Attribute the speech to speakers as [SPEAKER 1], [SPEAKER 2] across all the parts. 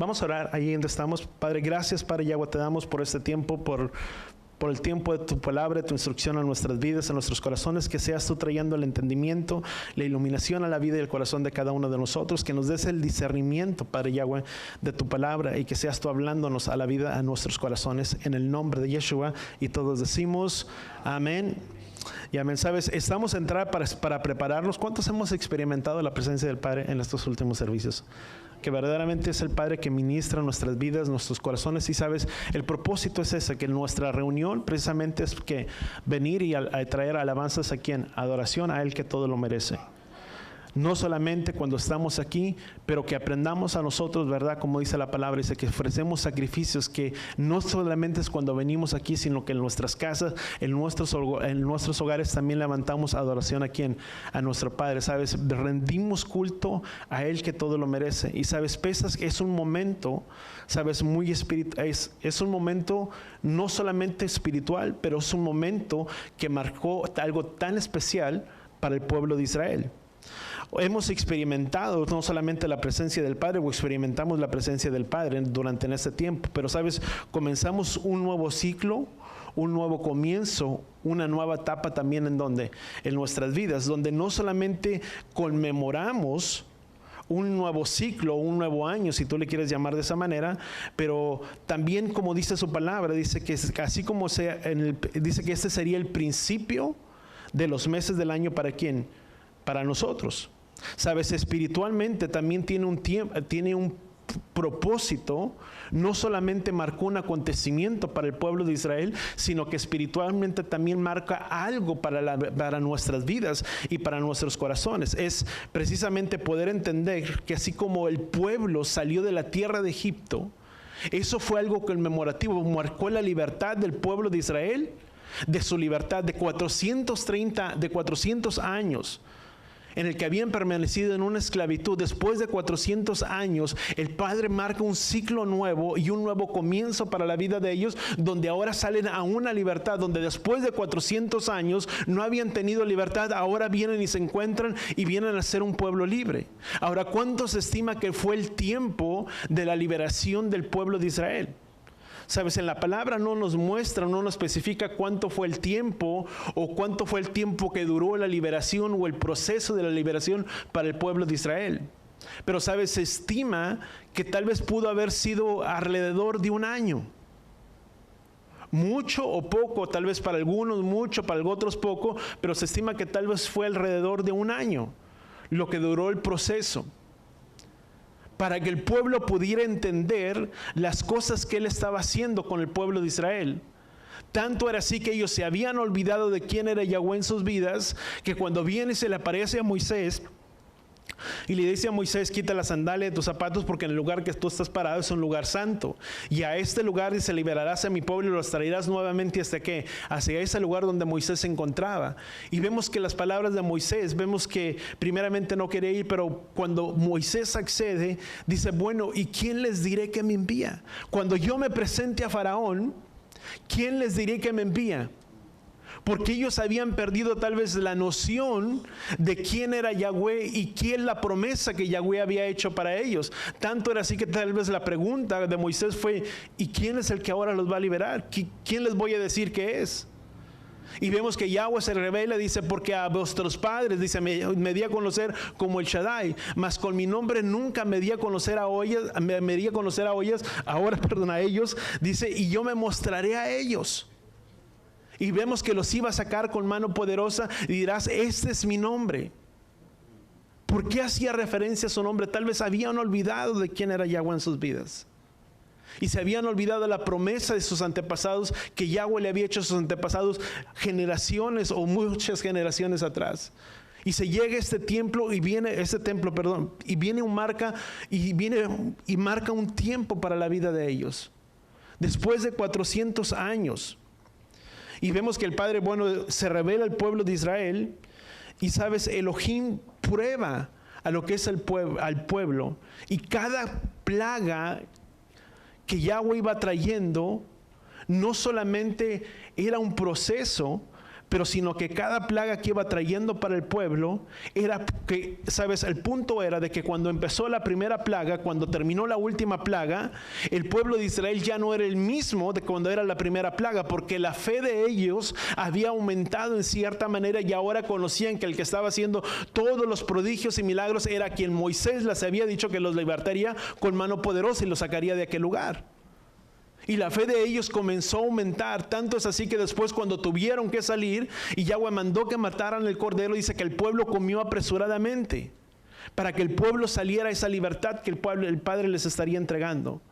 [SPEAKER 1] Vamos a orar ahí donde estamos. Padre, gracias, Padre Yahweh, te damos por este tiempo, por el tiempo de tu palabra, de tu instrucción a nuestras vidas, a nuestros corazones, que seas tú trayendo el entendimiento, la iluminación a la vida y el corazón de cada uno de nosotros, que nos des el discernimiento, Padre Yahweh, de tu palabra, y que seas tú hablándonos a la vida, a nuestros corazones, en el nombre de Yeshua. Y todos decimos amén y amén. Sabes, estamos a entrar para prepararnos. ¿Cuántos hemos experimentado la presencia del Padre en estos últimos servicios? Que verdaderamente es el Padre que ministra nuestras vidas, nuestros corazones. Y sabes, el propósito es ese, que nuestra reunión precisamente es que venir y a traer alabanzas a ¿quién? Adoración a Él, que todo lo merece. No solamente cuando estamos aquí, pero que aprendamos a nosotros, ¿verdad? Como dice la palabra, dice que ofrecemos sacrificios, que no solamente es cuando venimos aquí, sino que en nuestras casas, en nuestros hogares también levantamos adoración a ¿quién? A nuestro Padre, ¿sabes? Rendimos culto a Él, que todo lo merece. Y ¿sabes? Pesas que es un momento, ¿sabes? Muy espiritual, es un momento no solamente espiritual, pero es un momento que marcó algo tan especial para el pueblo de Israel. Hemos experimentado no solamente la presencia del Padre, o experimentamos la presencia del Padre durante este tiempo, pero sabes, comenzamos un nuevo ciclo, un nuevo comienzo, una nueva etapa también en nuestras vidas, donde no solamente conmemoramos un nuevo ciclo, un nuevo año, si tú le quieres llamar de esa manera, pero también, como dice su palabra, dice que así como dice que este sería el principio de los meses del año. ¿Para quién? Para nosotros. Sabes, espiritualmente también tiene un propósito. No solamente marcó un acontecimiento para el pueblo de Israel, sino que espiritualmente también marca algo para nuestras vidas y para nuestros corazones. Es precisamente poder entender que así como el pueblo salió de la tierra de Egipto, eso fue algo conmemorativo, marcó la libertad del pueblo de Israel, de su libertad de 400 años en el que habían permanecido en una esclavitud. Después de 400 años, el Padre marca un ciclo nuevo y un nuevo comienzo para la vida de ellos, donde ahora salen a una libertad, donde después de 400 años no habían tenido libertad, ahora vienen y se encuentran y vienen a ser un pueblo libre. Ahora, ¿cuánto se estima que fue el tiempo de la liberación del pueblo de Israel? Sabes, en la palabra no nos muestra, no nos especifica cuánto fue el tiempo o cuánto fue el tiempo que duró la liberación o el proceso de la liberación para el pueblo de Israel. Pero sabes, se estima que tal vez pudo haber sido alrededor de un año. Mucho o poco, tal vez para algunos mucho, para otros poco, pero se estima que tal vez fue alrededor de un año lo que duró el proceso, para que el pueblo pudiera entender las cosas que Él estaba haciendo con el pueblo de Israel. Tanto era así que ellos se habían olvidado de quién era Yahweh en sus vidas, que cuando viene y se le aparece a Moisés, y le dice a Moisés: quita la sandalia de tus zapatos, porque en el lugar que tú estás parado es un lugar santo, y a este lugar dice: liberarás a mi pueblo y los traerás nuevamente hacia ese lugar donde Moisés se encontraba. Y vemos que las palabras de Moisés, vemos que primeramente no quería ir, pero cuando Moisés accede, dice: bueno, ¿y quién les diré que me envía? Cuando yo me presente a Faraón, ¿quién les diré que me envía? Porque ellos habían perdido tal vez la noción de quién era Yahweh y quién la promesa que Yahweh había hecho para ellos. Tanto era así que tal vez la pregunta de Moisés fue: ¿y quién es el que ahora los va a liberar? ¿Quién les voy a decir que es? Y vemos que Yahweh se revela, dice: porque a vuestros padres, dice, me di a conocer como el Shaddai, mas con mi nombre nunca me di a conocer a ellos, a ellos, dice, y yo me mostraré a ellos. Y vemos que los iba a sacar con mano poderosa y dirás: este es mi nombre. ¿Por qué hacía referencia a su nombre? Tal vez habían olvidado de quién era Yahweh en sus vidas. Y se habían olvidado de la promesa de sus antepasados, que Yahweh le había hecho a sus antepasados generaciones o muchas generaciones atrás. Y se llega a este templo y viene y marca un tiempo para la vida de ellos. Después de 400 años. Y vemos que el Padre bueno se revela al pueblo de Israel. Y sabes, Elohim prueba a lo que es al pueblo. Y cada plaga que Yahweh iba trayendo, no solamente era un proceso, pero sino que cada plaga que iba trayendo para el pueblo era que, ¿sabes? El punto era de que cuando empezó la primera plaga, cuando terminó la última plaga, el pueblo de Israel ya no era el mismo de cuando era la primera plaga, porque la fe de ellos había aumentado en cierta manera y ahora conocían que el que estaba haciendo todos los prodigios y milagros era quien Moisés les había dicho que los libertaría con mano poderosa y los sacaría de aquel lugar. Y la fe de ellos comenzó a aumentar, tanto es así que después cuando tuvieron que salir y Yahweh mandó que mataran el cordero, dice que el pueblo comió apresuradamente para que el pueblo saliera a esa libertad que el Padre les estaría entregando.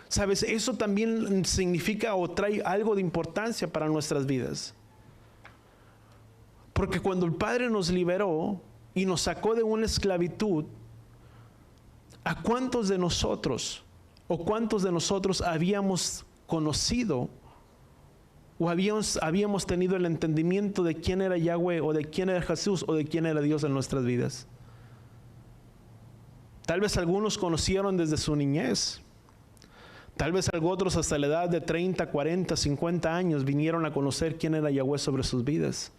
[SPEAKER 1] ¿Sabes? Eso también significa o trae algo de importancia para nuestras vidas. Porque cuando el Padre nos liberó y nos sacó de una esclavitud, ¿a cuántos de nosotros o cuántos de nosotros habíamos conocido o habíamos tenido el entendimiento de quién era Yahweh o de quién era Jesús o de quién era Dios en nuestras vidas? Tal vez algunos conocieron desde su niñez. Tal vez otros hasta la edad de 30, 40, 50 años vinieron a conocer quién era Yahweh sobre sus vidas.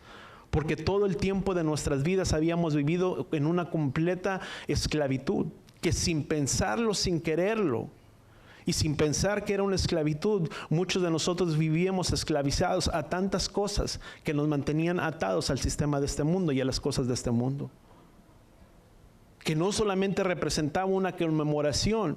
[SPEAKER 1] Porque todo el tiempo de nuestras vidas habíamos vivido en una completa esclavitud, que sin pensarlo, sin quererlo, y sin pensar que era una esclavitud, muchos de nosotros vivíamos esclavizados a tantas cosas que nos mantenían atados al sistema de este mundo y a las cosas de este mundo. Que no solamente representaba una conmemoración,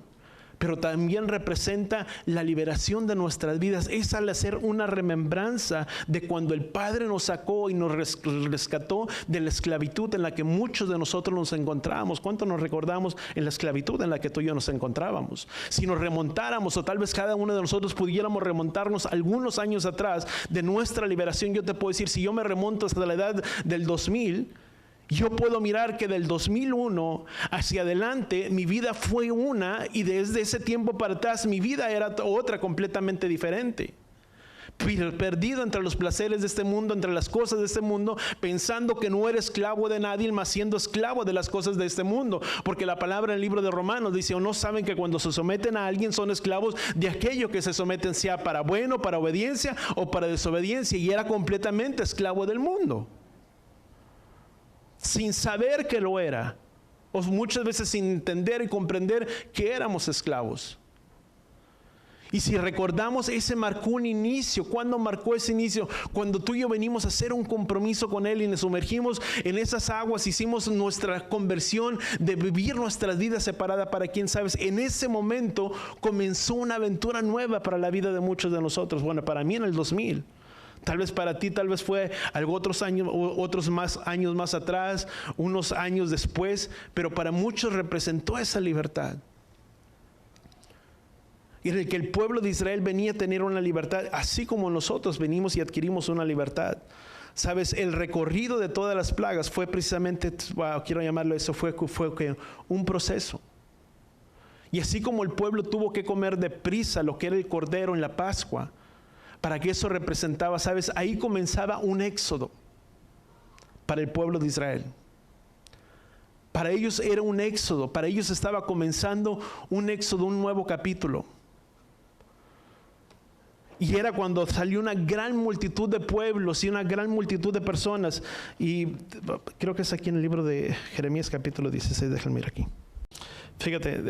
[SPEAKER 1] pero también representa la liberación de nuestras vidas. Es al hacer una remembranza de cuando el Padre nos sacó y nos rescató de la esclavitud en la que muchos de nosotros nos encontrábamos. ¿Cuánto nos recordamos en la esclavitud en la que tú y yo nos encontrábamos? Si nos remontáramos, o tal vez cada uno de nosotros pudiéramos remontarnos algunos años atrás de nuestra liberación, yo te puedo decir, si yo me remonto hasta la edad del 2000, yo puedo mirar que del 2001 hacia adelante mi vida fue una, y desde ese tiempo para atrás mi vida era otra completamente diferente. Perdido entre los placeres de este mundo, entre las cosas de este mundo, pensando que no era esclavo de nadie, más siendo esclavo de las cosas de este mundo. Porque la palabra en el libro de Romanos dice, o no saben que cuando se someten a alguien son esclavos de aquello que se someten, sea para bueno, para obediencia o para desobediencia, y era completamente esclavo del mundo. Sin saber que lo era, o muchas veces sin entender y comprender que éramos esclavos. Y si recordamos, ese marcó un inicio. ¿Cuándo marcó ese inicio? Cuando tú y yo venimos a hacer un compromiso con Él y nos sumergimos en esas aguas, hicimos nuestra conversión de vivir nuestras vidas separadas para quién sabes. En ese momento comenzó una aventura nueva para la vida de muchos de nosotros. Bueno, para mí en el 2000. Tal vez para ti, tal vez fue otros años más atrás, unos años después, pero para muchos representó esa libertad. Y en el que el pueblo de Israel venía a tener una libertad, así como nosotros venimos y adquirimos una libertad. Sabes, el recorrido de todas las plagas fue precisamente, quiero llamarlo eso, fue un proceso. Y así como el pueblo tuvo que comer deprisa lo que era el cordero en la Pascua, para que eso representaba, ¿sabes? Ahí comenzaba un éxodo para el pueblo de Israel. Para ellos era un éxodo, para ellos estaba comenzando un éxodo, un nuevo capítulo. Y era cuando salió una gran multitud de pueblos y una gran multitud de personas. Y creo que es aquí en el libro de Jeremías capítulo 16, déjenme mirar aquí. Fíjate,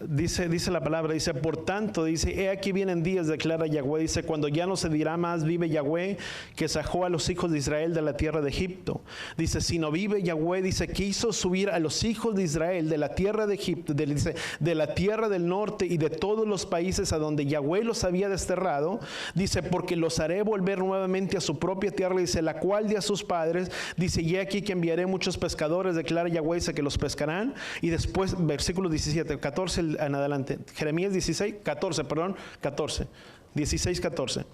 [SPEAKER 1] dice la palabra, dice, por tanto, dice, he aquí vienen días, declara Yahweh, dice, cuando ya no se dirá más, vive Yahweh, que sacó a los hijos de Israel de la tierra de Egipto. Dice, sino vive Yahweh, dice, que hizo subir a los hijos de Israel de la tierra de Egipto, dice, de la tierra del norte y de todos los países a donde Yahweh los había desterrado. Dice, porque los haré volver nuevamente a su propia tierra, dice, la cual de a sus padres. Dice, y aquí que enviaré muchos pescadores, declara Yahweh, dice, que los pescarán. Y después, versículo 17, 14 en adelante, Jeremías 16, 14, 16, 14.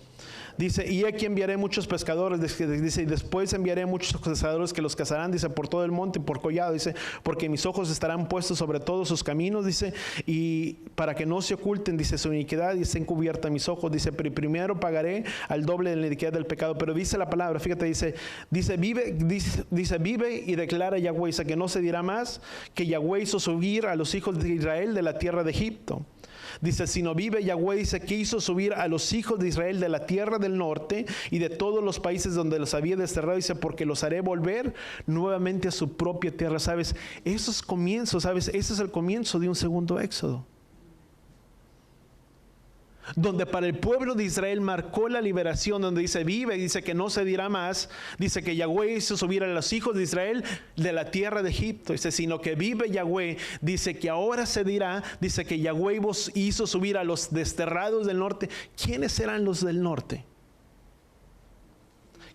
[SPEAKER 1] Dice, y aquí enviaré muchos pescadores, dice, y después enviaré muchos cazadores que los cazarán, dice, por todo el monte y por collado, dice, porque mis ojos estarán puestos sobre todos sus caminos, dice, y para que no se oculten, dice, su iniquidad y estén cubiertas mis ojos, dice, pero primero pagaré al doble de la iniquidad del pecado. Pero dice la palabra, fíjate, dice, vive y declara Yahweh, dice, que no se dirá más que Yahweh hizo subir a los hijos de Israel de la tierra de Egipto. Dice, sino vive Yahweh, dice, que hizo subir a los hijos de Israel de la tierra del norte y de todos los países donde los había desterrado. Dice, porque los haré volver nuevamente a su propia tierra. ¿Sabes? Esos comienzos, ¿sabes? Ese es el comienzo de un segundo éxodo, donde para el pueblo de Israel marcó la liberación, donde dice vive, y dice que no se dirá más, dice que Yahweh hizo subir a los hijos de Israel de la tierra de Egipto, dice, sino que vive Yahweh, dice que ahora se dirá, dice que Yahweh hizo subir a los desterrados del norte. ¿Quiénes eran los del norte?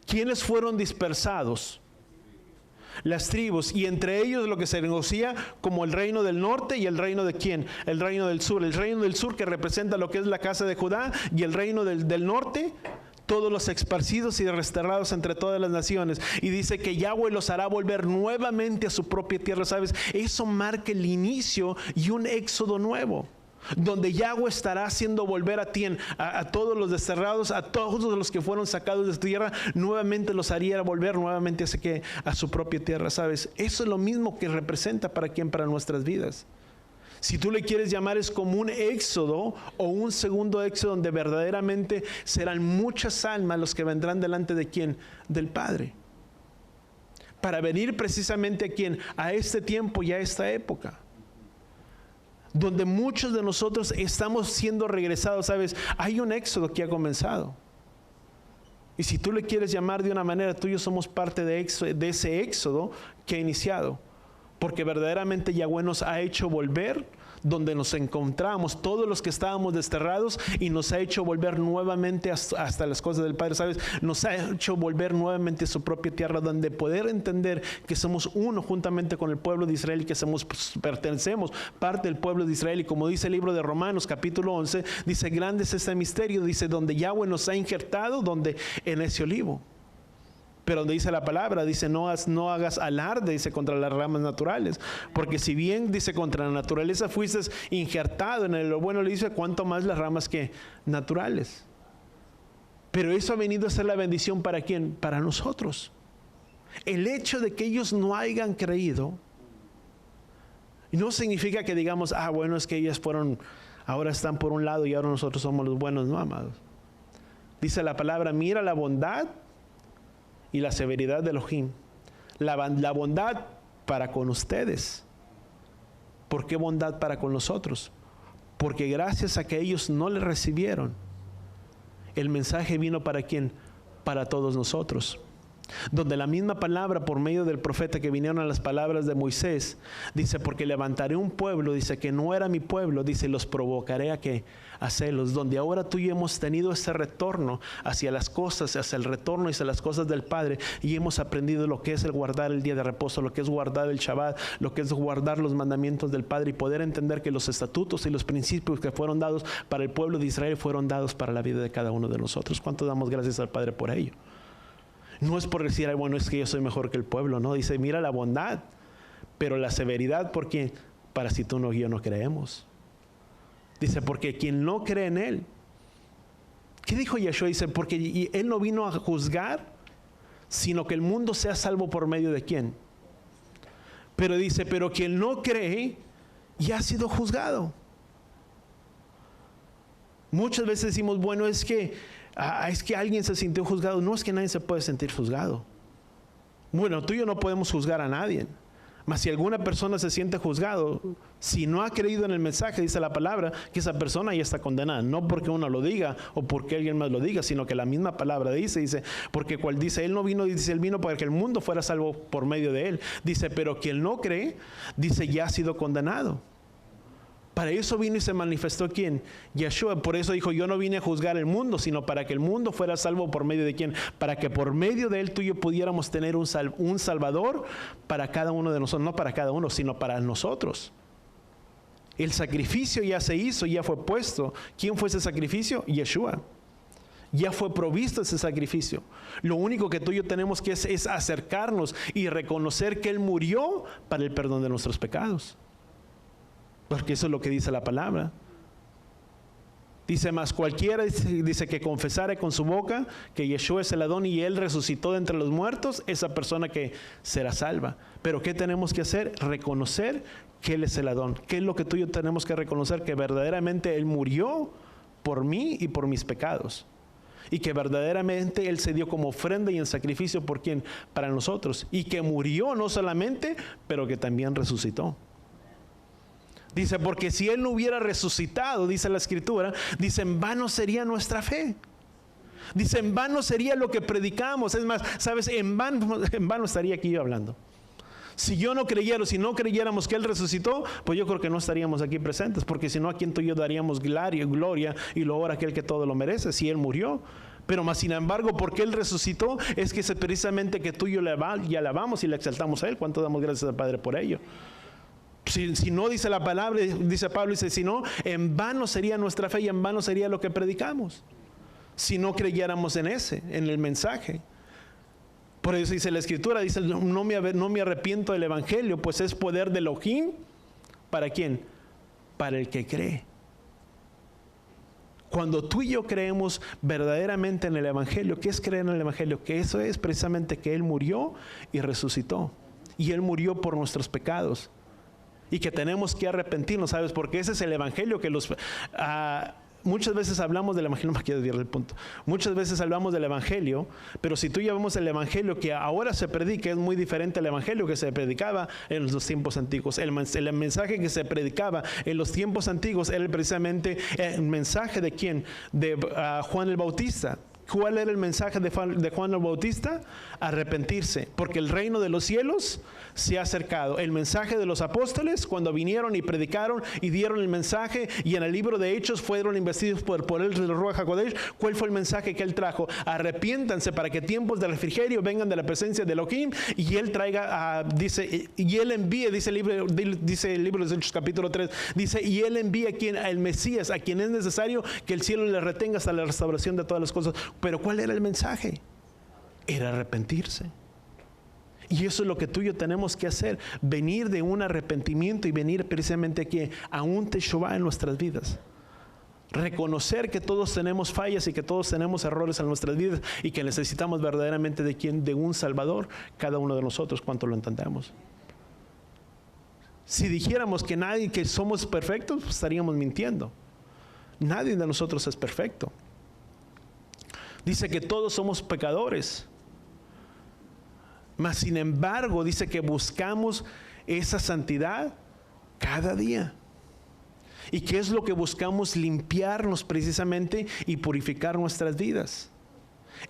[SPEAKER 1] ¿Quiénes fueron dispersados? Las tribus, y entre ellos lo que se conocía como el reino del norte y el reino de ¿quién? El reino del sur. El reino del sur, que representa lo que es la casa de Judá, y el reino del norte, todos los esparcidos y desterrados entre todas las naciones. Y dice que Yahweh los hará volver nuevamente a su propia tierra. ¿Sabes? Eso marca el inicio y un éxodo nuevo, donde Yahweh estará haciendo volver a todos los desterrados, a todos los que fueron sacados de su tierra, nuevamente los haría volver nuevamente a su propia tierra. ¿Sabes? Eso es lo mismo que representa para nuestras vidas. Si tú le quieres llamar, es como un éxodo o un segundo éxodo, donde verdaderamente serán muchas almas los que vendrán delante de ¿quién? Del Padre, para venir precisamente a ¿quién? A este tiempo y a esta época, donde muchos de nosotros estamos siendo regresados. ¿Sabes? Hay un éxodo que ha comenzado. Y si tú le quieres llamar de una manera, tú y yo somos parte de ese éxodo que ha iniciado. Porque verdaderamente Yahweh nos ha hecho volver donde nos encontramos, todos los que estábamos desterrados, y nos ha hecho volver nuevamente hasta las cosas del Padre. ¿Sabes? Nos ha hecho volver nuevamente a su propia tierra, donde poder entender que somos uno juntamente con el pueblo de Israel, y que pertenecemos parte del pueblo de Israel. Y como dice el libro de Romanos capítulo 11, dice, grande es este misterio, dice, donde Yahweh nos ha injertado, donde en ese olivo. Pero donde dice la palabra, dice, no hagas alarde, dice, contra las ramas naturales. Porque si bien, dice, contra la naturaleza fuiste injertado en lo bueno, le dice, cuánto más las ramas que naturales. Pero eso ha venido a ser la bendición, ¿para quién? Para nosotros. El hecho de que ellos no hayan creído no significa que digamos, bueno, es que ellas ahora están por un lado y ahora nosotros somos los buenos. No, amados. Dice la palabra, mira la bondad y la severidad de Elohim. La bondad para con ustedes. ¿Por qué bondad para con nosotros? Porque gracias a que ellos no le recibieron, el mensaje vino ¿para quién? Para todos nosotros. Donde la misma palabra, por medio del profeta, que vinieron a las palabras de Moisés, dice, porque levantaré un pueblo, dice, que no era mi pueblo, dice, los provocaré a celos. Donde ahora tú y yo hemos tenido ese retorno hacia las cosas, hacia el retorno hacia las cosas del Padre, y hemos aprendido lo que es el guardar el día de reposo, lo que es guardar el Shabbat, lo que es guardar los mandamientos del Padre, y poder entender que los estatutos y los principios que fueron dados para el pueblo de Israel fueron dados para la vida de cada uno de nosotros. ¿Cuánto damos gracias al Padre por ello? No es por decir, bueno, es que yo soy mejor que el pueblo. No, dice, mira la bondad, pero la severidad, porque para si tú y yo no creemos. Dice, porque quien no cree en Él. ¿Qué dijo Yeshua? Dice, porque Él no vino a juzgar, sino que el mundo sea salvo por medio de ¿quién? Pero dice, pero quien no cree ya ha sido juzgado. Muchas veces decimos, bueno, es que alguien se sintió juzgado. No, es que nadie se puede sentir juzgado. Bueno, tú y yo no podemos juzgar a nadie. Mas si alguna persona se siente juzgado, si no ha creído en el mensaje, dice la palabra, que esa persona ya está condenada. No porque uno lo diga o porque alguien más lo diga, sino que la misma palabra dice, porque cual dice, Él no vino, dice, Él vino para que el mundo fuera salvo por medio de Él. Dice, pero quien no cree, dice, ya ha sido condenado. Para eso vino y se manifestó ¿quién? Yeshua. Por eso dijo, yo no vine a juzgar el mundo, sino para que el mundo fuera salvo por medio de ¿quién? Para que por medio de Él tú y yo pudiéramos tener un Salvador para cada uno de nosotros. No para cada uno, sino para nosotros. El sacrificio ya se hizo, ya fue puesto. ¿Quién fue ese sacrificio? Yeshua. Ya fue provisto ese sacrificio. Lo único que tú y yo tenemos que es acercarnos y reconocer que Él murió para el perdón de nuestros pecados. Porque eso es lo que dice la palabra. Dice, más cualquiera, dice que confesare con su boca que Yeshua es el Adón y Él resucitó de entre los muertos, esa persona que será salva. Pero ¿qué tenemos que hacer? Reconocer que Él es el Adón. ¿Qué es lo que tú y yo tenemos que reconocer? Que verdaderamente Él murió por mí y por mis pecados. Y que verdaderamente Él se dio como ofrenda y en sacrificio por quién, para nosotros. Y que murió no solamente, pero que también resucitó. Dice, porque si Él no hubiera resucitado, dice la Escritura, dice, en vano sería nuestra fe. Dice, en vano sería lo que predicamos. Es más, ¿sabes? En vano estaría aquí yo hablando. Si yo no creyera, si no creyéramos que Él resucitó, pues yo creo que no estaríamos aquí presentes, porque si no, ¿a quién tú y yo daríamos gloria y loor a aquel que todo lo merece? Si Él murió. Pero más sin embargo, porque Él resucitó, es que es precisamente que tú y yo le alabamos y le exaltamos a Él. ¿Cuánto damos gracias al Padre por ello? Si no, dice la palabra, dice Pablo, dice, si no, en vano sería nuestra fe y en vano sería lo que predicamos. Si no creyéramos en el mensaje. Por eso dice la Escritura, dice, no me arrepiento del Evangelio, pues es poder de Elohim. ¿Para quién? Para el que cree. Cuando tú y yo creemos verdaderamente en el Evangelio, ¿qué es creer en el Evangelio? Que eso es precisamente que Él murió y resucitó. Y Él murió por nuestros pecados. Y que tenemos que arrepentirnos, ¿sabes? Porque ese es el Evangelio que muchas veces hablamos del Evangelio, no me quiero desviar del punto. Muchas veces hablamos del Evangelio, pero si tú ya vemos el Evangelio que ahora se predica, es muy diferente al Evangelio que se predicaba en los tiempos antiguos. El mensaje que se predicaba en los tiempos antiguos era precisamente el mensaje de ¿quién? De Juan el Bautista. ¿Cuál era el mensaje de Juan el Bautista? Arrepentirse, porque el reino de los cielos se ha acercado. El mensaje de los apóstoles, cuando vinieron y predicaron y dieron el mensaje, y en el libro de Hechos fueron investidos por el Ruach HaKodesh, ¿cuál fue el mensaje que él trajo? Arrepiéntanse para que tiempos de refrigerio vengan de la presencia de Elohim, y él traiga, y él envíe, dice el libro de Hechos capítulo 3, dice, y él envía al Mesías, a quien es necesario que el cielo le retenga hasta la restauración de todas las cosas. Pero ¿cuál era el mensaje? Era arrepentirse. Y eso es lo que tú y yo tenemos que hacer, venir de un arrepentimiento y venir precisamente aquí a un Teshuvah en nuestras vidas. Reconocer que todos tenemos fallas y que todos tenemos errores en nuestras vidas y que necesitamos verdaderamente de un Salvador, cada uno de nosotros, cuánto lo entendemos. Si dijéramos que somos perfectos, pues estaríamos mintiendo. Nadie de nosotros es perfecto. Dice que todos somos pecadores. Mas sin embargo, dice que buscamos esa santidad cada día. ¿Y qué es lo que buscamos? Limpiarnos precisamente y purificar nuestras vidas.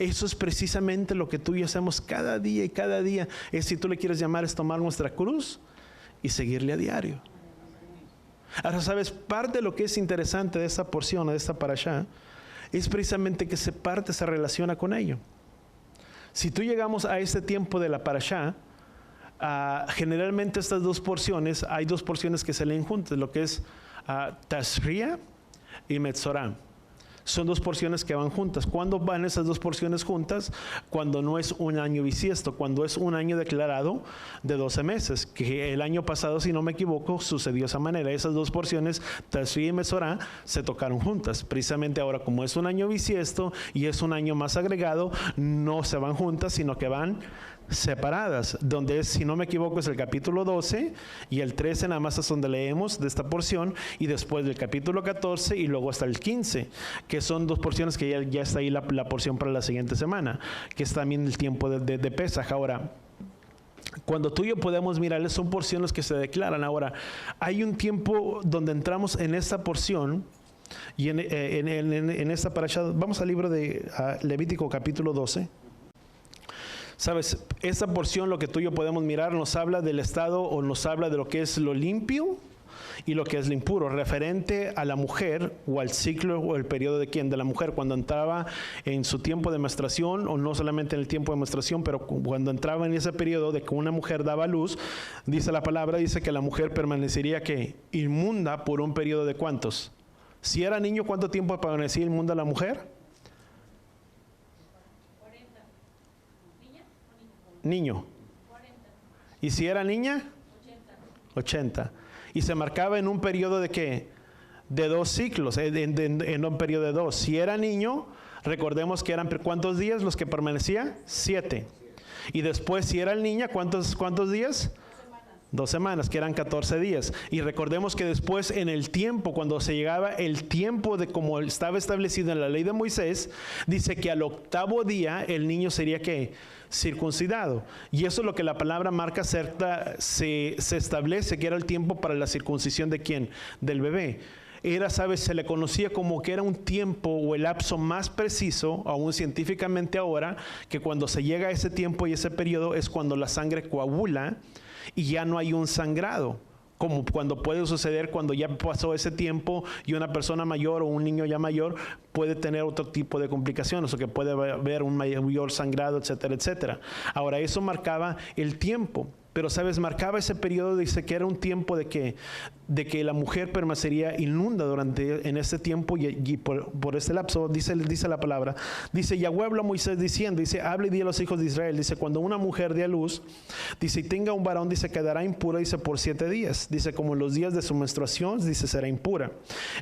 [SPEAKER 1] Eso es precisamente lo que tú y yo hacemos cada día y cada día. Es, si tú le quieres llamar, es tomar nuestra cruz y seguirle a diario. Ahora, ¿sabes? Parte de lo que es interesante de esta porción, de esta parashá, es precisamente que se relaciona con ello. Si tú llegamos a este tiempo de la parashá, generalmente estas dos porciones, hay dos porciones que se leen juntas, lo que es Tashria y Metzorah. Son dos porciones que van juntas. ¿Cuándo van esas dos porciones juntas? Cuando no es un año bisiesto, cuando es un año declarado de 12 meses, que el año pasado, si no me equivoco, sucedió de esa manera. Esas dos porciones, Tashri y Metzorah, se tocaron juntas. Precisamente ahora, como es un año bisiesto y es un año más agregado, no se van juntas, sino que van separadas, donde es, si no me equivoco, es el capítulo 12 y el 13 nada más es donde leemos de esta porción, y después del capítulo 14 y luego hasta el 15, que son dos porciones que ya está ahí la porción para la siguiente semana, que es también el tiempo de Pesaj. Ahora, cuando tú y yo podemos mirarles, son porciones que se declaran. Ahora, hay un tiempo donde entramos en esta porción y en esta parashá. Vamos al libro de Levítico capítulo 12. Sabes, esta porción, lo que tú y yo podemos mirar, nos habla del estado, o nos habla de lo que es lo limpio y lo que es lo impuro, referente a la mujer o al ciclo o el periodo de quién, de la mujer cuando entraba en su tiempo de menstruación, o no solamente en el tiempo de menstruación, pero cuando entraba en ese periodo de que una mujer daba luz. Dice la palabra, dice que la mujer permanecería que inmunda por un periodo de ¿cuántos? Si era niño, ¿cuánto tiempo permanecía inmunda la mujer? Niño. 40. ¿Y si era niña? 80. Y se marcaba en un periodo de ¿qué? De 2 ciclos, en un periodo de 2. Si era niño, recordemos que eran ¿cuántos días los que permanecía? 7. Y después, si era niña, ¿cuántos días? 2 semanas, que eran 14 días. Y recordemos que después, en el tiempo, cuando se llegaba el tiempo de como estaba establecido en la ley de Moisés, dice que al 8º día el niño sería ¿qué? Circuncidado. Y eso es lo que la palabra marca cerca, se establece que era el tiempo para la circuncisión ¿de quién? Del bebé. Era, ¿sabes? Se le conocía como que era un tiempo o el lapso más preciso, aún científicamente ahora, que cuando se llega a ese tiempo y ese periodo es cuando la sangre coagula y ya no hay un sangrado, como cuando puede suceder cuando ya pasó ese tiempo y una persona mayor o un niño ya mayor puede tener otro tipo de complicaciones o que puede haber un mayor sangrado, etcétera, etcétera. Ahora, eso marcaba el tiempo. Pero, ¿sabes? Marcaba ese periodo, dice que era un tiempo de que la mujer permanecería inmunda en ese tiempo y por ese lapso, dice la palabra. Dice, Yahweh habló a Moisés diciendo, dice, hable y di a los hijos de Israel. Dice, cuando una mujer dé a luz, dice, y tenga un varón, dice, quedará impura, dice, por 7 días. Dice, como en los días de su menstruación, dice, será impura.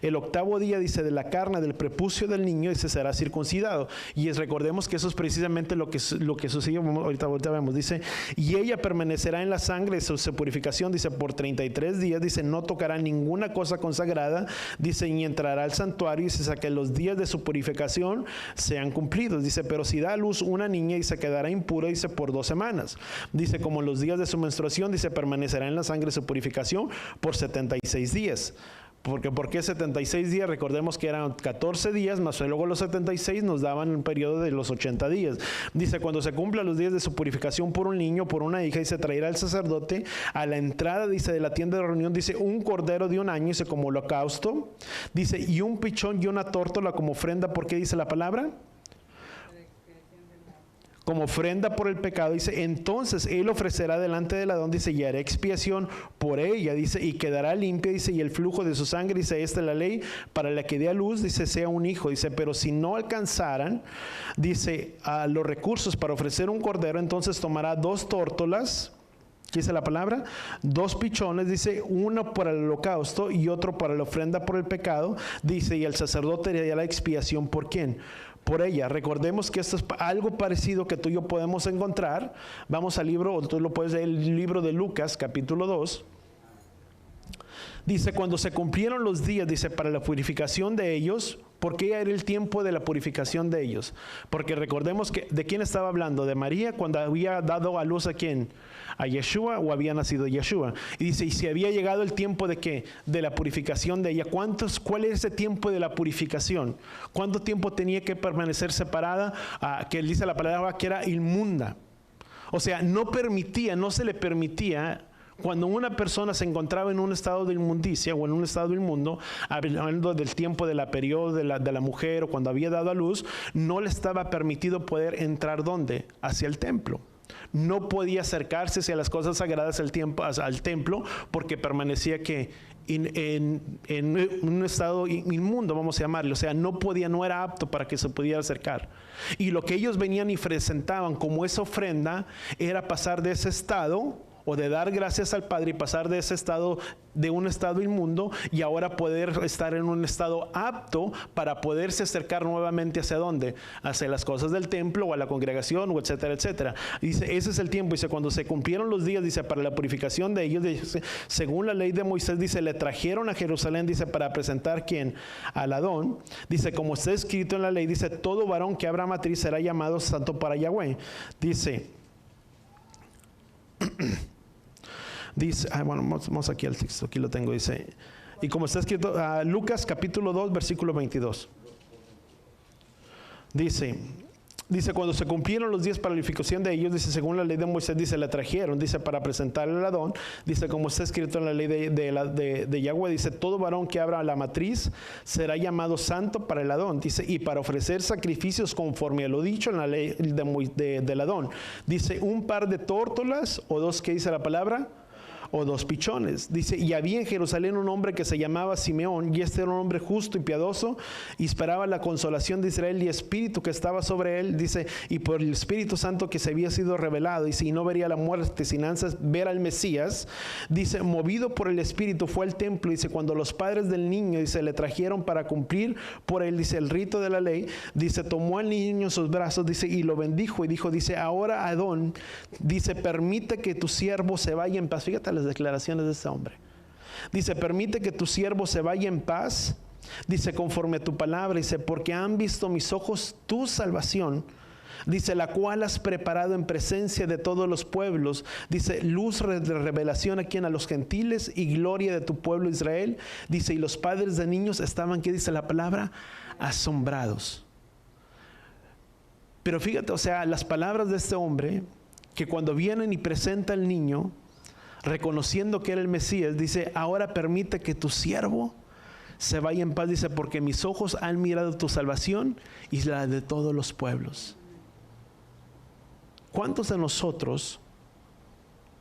[SPEAKER 1] El 8º día, dice, de la carne del prepucio del niño, dice, será circuncidado. Y recordemos que eso es precisamente lo que sucedió, ahorita vemos, dice, y ella permanecerá en la sangre de su purificación, dice, por 33 días, dice, no tocará ninguna cosa consagrada, dice, y entrará al santuario, dice, hasta que los días de su purificación sean cumplidos, dice, pero si da a luz una niña y se quedará impura, dice, por 2 semanas, dice, como en los días de su menstruación, dice, permanecerá en la sangre de su purificación por 76 días. ¿Por qué 76 días? Recordemos que eran 14 días, más luego los 76 nos daban un periodo de los 80 días. Dice, cuando se cumplan los días de su purificación por un niño, por una hija, y se traerá el sacerdote a la entrada, dice, de la tienda de reunión, dice, un cordero de 1 año, dice, como holocausto, dice, y un pichón y una tórtola como ofrenda. ¿Por qué dice la palabra? Como ofrenda por el pecado, dice, entonces él ofrecerá delante del Adón, dice, y hará expiación por ella, dice, y quedará limpia, dice, y el flujo de su sangre, dice, esta es la ley para la que dé a luz, dice, sea un hijo, dice, pero si no alcanzaran, dice, a los recursos para ofrecer un cordero, entonces tomará 2 tórtolas, ¿qué dice la palabra? 2 pichones, dice, uno para el holocausto y otro para la ofrenda por el pecado, dice, y el sacerdote haría la expiación, ¿por quién? Por ella. Recordemos que esto es algo parecido que tú y yo podemos encontrar. Vamos al libro, o tú lo puedes leer, el libro de Lucas, capítulo 2. Dice, cuando se cumplieron los días, dice, para la purificación de ellos. ¿Por qué era el tiempo de la purificación de ellos? Porque recordemos que, ¿de quién estaba hablando? De María, cuando había dado a luz a quién, a Yeshua, o había nacido Yeshua. Y dice, y si había llegado el tiempo de qué, de la purificación de ella. ¿Cuál es ese tiempo de la purificación? ¿Cuánto tiempo tenía que permanecer separada? Que dice la palabra que era inmunda. O sea, no se le permitía. Cuando una persona se encontraba en un estado de inmundicia o en un estado inmundo, hablando del tiempo de la periodo de la mujer o cuando había dado a luz, no le estaba permitido poder entrar ¿dónde? Hacia el templo. No podía acercarse hacia las cosas sagradas al templo porque permanecía que en un estado inmundo, vamos a llamarlo. O sea, no era apto para que se pudiera acercar. Y lo que ellos venían y presentaban como esa ofrenda era pasar de ese estado, o de dar gracias al Padre y pasar de ese estado, de un estado inmundo, y ahora poder estar en un estado apto para poderse acercar nuevamente hacia dónde, hacia las cosas del templo o a la congregación, o etcétera, etcétera. Dice, ese es el tiempo. Dice, cuando se cumplieron los días, dice, para la purificación de ellos, dice, según la ley de Moisés, dice, le trajeron a Jerusalén, dice, para presentar ¿quién? Al Adón. Dice, como está escrito en la ley, dice, todo varón que abra matriz será llamado santo para Yahweh. Dice, bueno, vamos aquí al texto, aquí lo tengo, dice, y como está escrito, Lucas capítulo 2, versículo 22, dice, cuando se cumplieron los días para la purificación de ellos, dice, según la ley de Moisés, dice, la trajeron, dice, para presentarle al Adón, dice, como está escrito en la ley de Yahweh, dice, todo varón que abra la matriz será llamado santo para el Adón, dice, y para ofrecer sacrificios conforme a lo dicho en la ley del Adón, dice, un par de tórtolas, o 2, ¿qué dice la palabra? o 2 pichones. Dice, y había en Jerusalén un hombre que se llamaba Simeón, y este era un hombre justo y piadoso, y esperaba la consolación de Israel, y espíritu que estaba sobre él, dice, y por el Espíritu Santo que se había sido revelado, dice, y no vería la muerte sin antes ver al Mesías. Dice, movido por el Espíritu fue al templo, dice, cuando los padres del niño, dice, le trajeron para cumplir por él, dice, el rito de la ley, dice, tomó al niño en sus brazos, dice, y lo bendijo, y dijo, dice, ahora Adón, dice, permite que tu siervo se vaya en paz. Fíjate las declaraciones de este hombre. Dice, permite que tu siervo se vaya en paz, dice, conforme a tu palabra, dice, porque han visto mis ojos tu salvación, dice, la cual has preparado en presencia de todos los pueblos, dice, luz de revelación a quien, a los gentiles, y gloria de tu pueblo Israel, dice, y los padres de niños estaban, ¿qué dice la palabra? Asombrados. Pero fíjate, o sea, las palabras de este hombre, que cuando vienen y presenta al niño, reconociendo que era el Mesías, dice, ahora permite que tu siervo se vaya en paz, dice, porque mis ojos han mirado tu salvación y la de todos los pueblos. ¿Cuántos de nosotros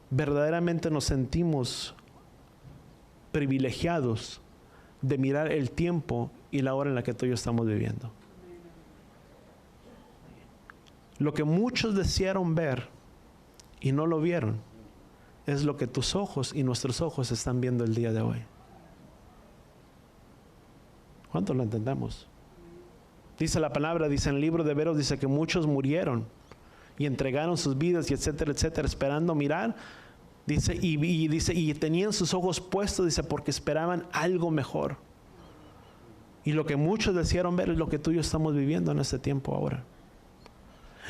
[SPEAKER 1] verdaderamente nos sentimos privilegiados de mirar el tiempo y la hora en la que tú y yo estamos viviendo? Lo que muchos desearon ver y no lo vieron es lo que tus ojos y nuestros ojos están viendo el día de hoy. ¿Cuánto lo entendemos? Dice la palabra, dice en el libro de Hebreos, dice que muchos murieron y entregaron sus vidas y etcétera, etcétera, esperando mirar, dice, y tenían sus ojos puestos, dice, porque esperaban algo mejor. Y lo que muchos desearon ver es lo que tú y yo estamos viviendo en este tiempo ahora.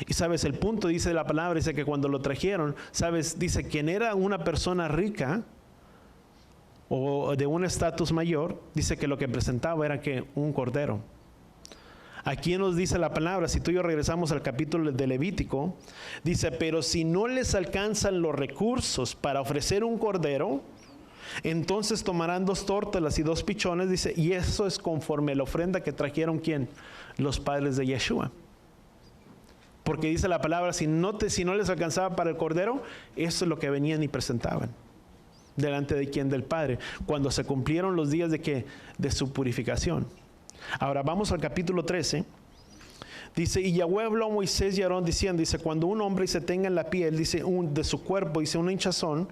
[SPEAKER 1] Y sabes, el punto, dice la palabra, dice que cuando lo trajeron, sabes, dice, quien era una persona rica o de un estatus mayor, dice que lo que presentaba era que un cordero. Aquí nos dice la palabra, si tú y yo regresamos al capítulo de Levítico, dice, pero si no les alcanzan los recursos para ofrecer un cordero, entonces tomarán 2 tórtolas y 2 pichones, dice, y eso es conforme a la ofrenda que trajeron, ¿quién? Los padres de Yeshua. Porque dice la palabra, si no les alcanzaba para el cordero, eso es lo que venían y presentaban. ¿Delante de quién? Del Padre. Cuando se cumplieron los días de su purificación. Ahora vamos al capítulo 13. Dice, y Yahweh habló a Moisés y Aarón diciendo, dice, cuando un hombre se tenga en la piel, dice, de su cuerpo, dice, una hinchazón,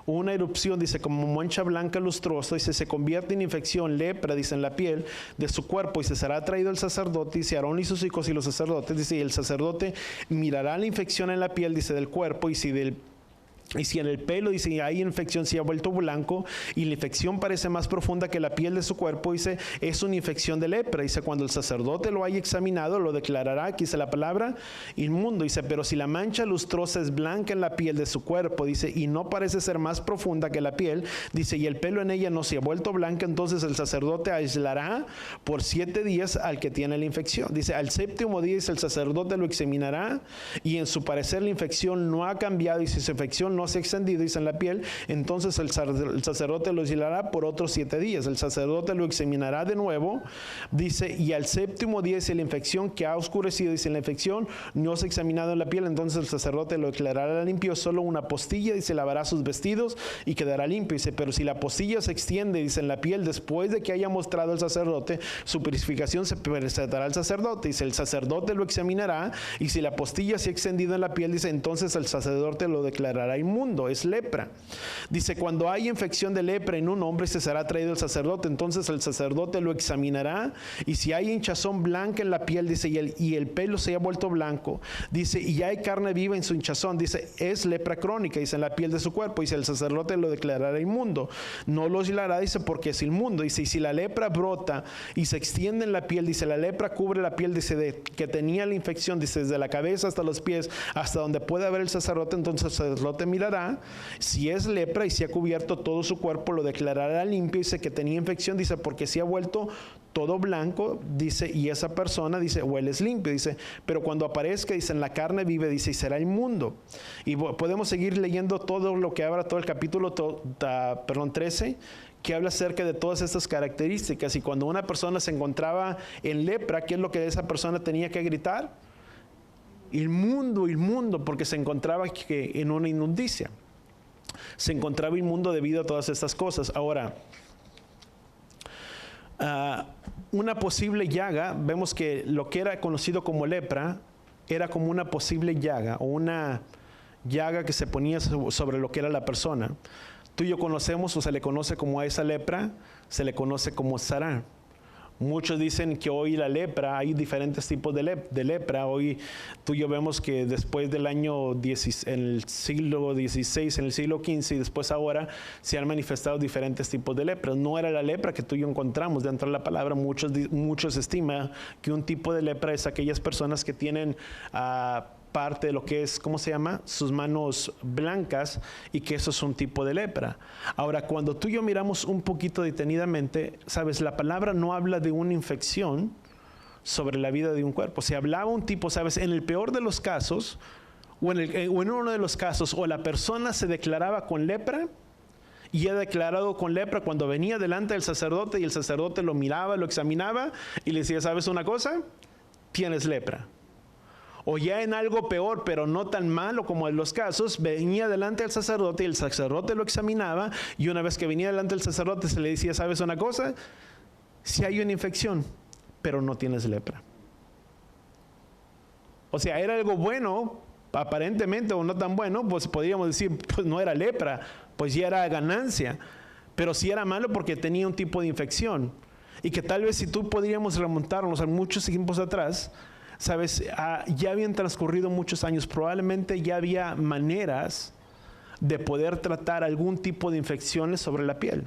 [SPEAKER 1] una erupción, dice, como mancha blanca lustrosa, dice, se convierte en infección, lepra, dice, en la piel de su cuerpo, y se será traído el sacerdote, dice, Aarón y sus hijos y los sacerdotes, dice, y el sacerdote mirará la infección en la piel, dice, del cuerpo, y si en el pelo, dice, hay infección, se ha vuelto blanco, y la infección parece más profunda que la piel de su cuerpo, dice, es una infección de lepra. Dice, cuando el sacerdote lo haya examinado, lo declarará, aquí dice la palabra, inmundo. Dice, pero si la mancha lustrosa es blanca en la piel de su cuerpo, dice, y no parece ser más profunda que la piel, dice, y el pelo en ella no se ha vuelto blanca, entonces el sacerdote aislará por 7 días al que tiene la infección. Dice, al 7º día, dice, el sacerdote lo examinará, y en su parecer la infección no ha cambiado, y si su infección no se ha extendido, dice, en la piel, entonces el sacerdote lo aislará por otros 7 días. El sacerdote lo examinará de nuevo, dice, y al 7º día, dice, la infección que ha oscurecido, dice, la infección no se ha examinado en la piel, entonces el sacerdote lo declarará limpio, solo una postilla, dice, lavará sus vestidos y quedará limpio. Dice, pero si la postilla se extiende, dice, en la piel, después de que haya mostrado el sacerdote su purificación, se presentará al sacerdote, dice, el sacerdote lo examinará, y si la postilla se ha extendido en la piel, dice, entonces el sacerdote lo declarará inmundo, es lepra. Dice, cuando hay infección de lepra en un hombre, se será traído el sacerdote, entonces el sacerdote lo examinará, y si hay hinchazón blanca en la piel, dice, y el pelo se ha vuelto blanco, dice, y hay carne viva en su hinchazón, dice, es lepra crónica, dice, en la piel de su cuerpo, dice, el sacerdote lo declarará inmundo, no lo aislará, dice, porque es inmundo. Dice, y si la lepra brota y se extiende en la piel, dice, la lepra cubre la piel, dice, que tenía la infección, dice, desde la cabeza hasta los pies, hasta donde puede ver el sacerdote, entonces el sacerdote mirará, si es lepra y si ha cubierto todo su cuerpo, lo declarará limpio, dice, que tenía infección, dice, porque si ha vuelto todo blanco, dice, y esa persona, dice, huele es limpio, dice, pero cuando aparezca, dice, en la carne vive, dice, y será inmundo. Y podemos seguir leyendo todo lo que habla, todo el capítulo 13, que habla acerca de todas estas características. Y cuando una persona se encontraba en lepra, ¿qué es lo que esa persona tenía que gritar? Inmundo, inmundo, porque se encontraba en una inmundicia. se encontraba inmundo debido a todas estas cosas. Ahora, una posible llaga, vemos que lo que era conocido como lepra era como una posible llaga o una llaga que se ponía sobre lo que era la persona. Tú y yo conocemos, o se le conoce como a esa lepra, se le conoce como sará. Muchos dicen que hoy la lepra, hay diferentes tipos de lepra. Hoy tú y yo vemos que después del año en el siglo XVI, en el siglo XV y después ahora se han manifestado diferentes tipos de lepra. No era la lepra que tú y yo encontramos dentro de la palabra. Muchos estiman que un tipo de lepra es aquellas personas que tienen parte de lo que es, ¿cómo se llama? Sus manos blancas, y que eso es un tipo de lepra. Ahora, cuando tú y yo miramos un poquito detenidamente, sabes, la palabra no habla de una infección sobre la vida de un cuerpo. Si hablaba un tipo, sabes, en el peor de los casos, o en uno de los casos, o la persona se declaraba con lepra, y era declarado con lepra cuando venía delante del sacerdote, y el sacerdote lo miraba, lo examinaba, y le decía, ¿sabes una cosa? Tienes lepra. O ya en algo peor, pero no tan malo como en los casos, venía delante del sacerdote y el sacerdote lo examinaba, y una vez que venía delante del sacerdote se le decía, ¿sabes una cosa? Si hay una infección, pero no tienes lepra. O sea, era algo bueno, aparentemente, o no tan bueno, pues podríamos decir, pues no era lepra, pues ya era ganancia, pero sí era malo porque tenía un tipo de infección. Y que tal vez si tú podríamos remontarnos a muchos tiempos atrás, sabes, ya habían transcurrido muchos años, probablemente ya había maneras de poder tratar algún tipo de infecciones sobre la piel.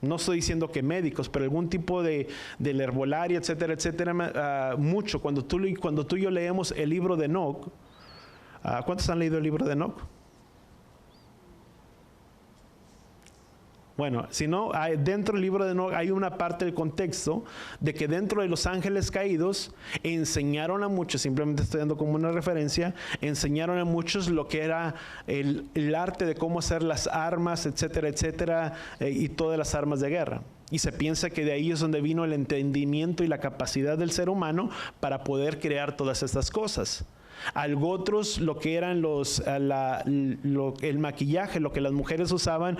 [SPEAKER 1] No estoy diciendo que médicos, pero algún tipo de la herbolaria, etcétera, etcétera, mucho. Cuando tú y yo leemos el libro de Enoc, ¿cuántos han leído el libro de Enoc? Bueno, si no, dentro del libro de Enoc hay una parte del contexto de que dentro de los ángeles caídos enseñaron a muchos, simplemente estoy dando como una referencia, enseñaron a muchos lo que era el arte de cómo hacer las armas, etcétera, etcétera, y todas las armas de guerra. Y se piensa que de ahí es donde vino el entendimiento y la capacidad del ser humano para poder crear todas estas cosas. Algo otros, lo que eran el maquillaje, lo que las mujeres usaban,